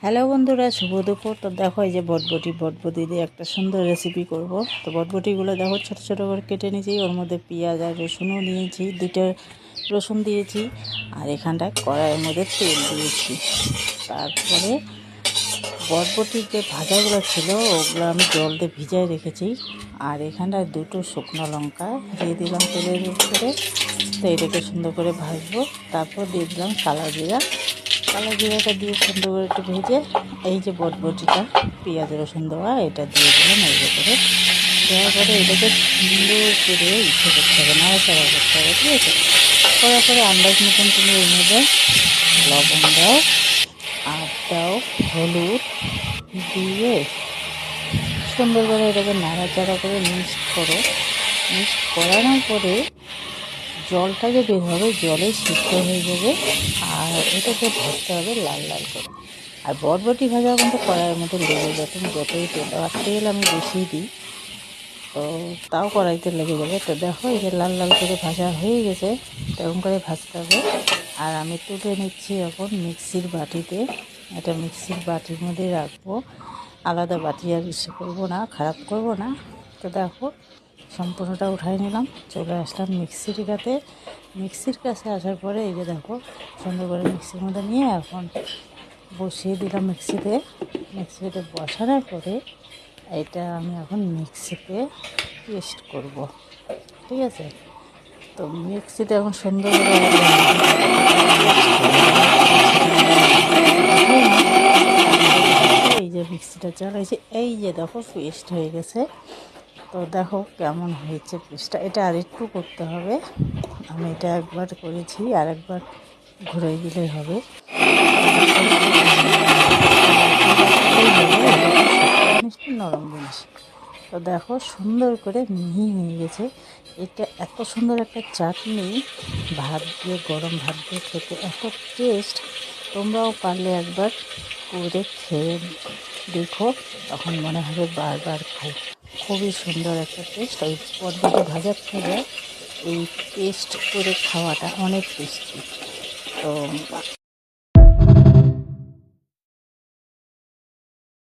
Hello বন্ধুরা, শুভ দুপুর। তো দেখো এই যে বটবটি দিয়ে একটা সুন্দর রেসিপি করব। তো বটবটিগুলো দেখো ছোট ছোট করে কেটে নিয়েছি, ওর মধ্যে পেঁয়াজ আর রসুনও নিয়েছি, 2টা রসুন দিয়েছি, আর এখানটায় কড়াইয়ের মধ্যে তেল দিয়েছি। তারপরে বটবটির যে ভাজাগুলো ছিল ওগুলো আমি জল দিয়ে ভিজায় রেখেছি, আর এখানটায় 2টো শুকনো লঙ্কা দিয়ে দিলাম তেলের উপরে। তো এটাকে সুন্দর করে ভাজবো। তারপর দিয়ে দিলাম কালো জিরাটা দিয়ে সুন্দর করে একটু ভেজে এই যে বটবটিটা পেঁয়াজ রসুন দেওয়া এটা দিয়ে দিলাম এর ভেতরে। দেওয়ার পরে এটাকে সুন্দর করে করতে হবে, নাড়াচাড়া করতে হবে, ঠিক আছে। করার পরে আন্দাজ মতন তুমি এর মধ্যে লবণ দাও, আদ দাও, হলুদ দিয়ে সুন্দর করে এটাকে নাড়াচাড়া করে মিক্সড করো। মিক্সড করানোর পরে জলটা যে বের হবে জলে সিদ্ধ হয়ে যাবে, আর এটাকে ভাজতে হবে লাল লাল করে। আর বটবটি ভাজা কিন্তু কড়াইয়ের মধ্যে লেগে যায়, তুমি যতই তেল, আর তেল আমি বেশিই দিই, তো তাও কড়াইতে লেগে যাবে। তো দেখো এই যে লাল লাল করে ভাজা হয়ে গেছে, এরকম করে ভাজতে হবে। আর আমি তুলে নিচ্ছি এখন মিক্সির বাটিতে। এটা মিক্সির বাটির মধ্যে রাখবো, আলাদা বাটি আর ইসে করবো না, খারাপ করব না। তো দেখো সম্পূর্ণটা উঠাই নিলাম, চলে আসলাম মিক্সির কাছে আসার পরে এই যে দেখো সুন্দর করে মিক্সির মধ্যে নিয়ে এখন বসিয়ে দিলাম মিক্সিতে বসানোর পরে এটা আমি এখন মিক্সিতে পেস্ট করব, ঠিক আছে। তো মিক্সিতে এখন সুন্দর করে এই যে মিক্সিটা চালাইছি, এই যে দেখো পেস্ট হয়ে গেছে। তো দেখো কেমন হয়েছে পেস্টটা, এটা আরেকটু করতে হবে। আমি এটা একবার করেছি, আর একবার ঘুরে দিলেই হবে। জিনিসটা নরম জিনিস। তো দেখো সুন্দর করে মিহি হয়ে গেছে। এটা এত সুন্দর একটা চাটনি, ভাত দিয়ে, গরম ভাত দিয়ে খেতে এত টেস্ট। তোমরাও পারলে একবার করে খেয়ে দেখো, তখন মনে হবে বারবার খাই। খুবই সুন্দর একটা টেস্ট। ওই বটবটি ভাজার থেকে এই পেস্ট করে খাওয়াটা অনেক টেস্টি। তো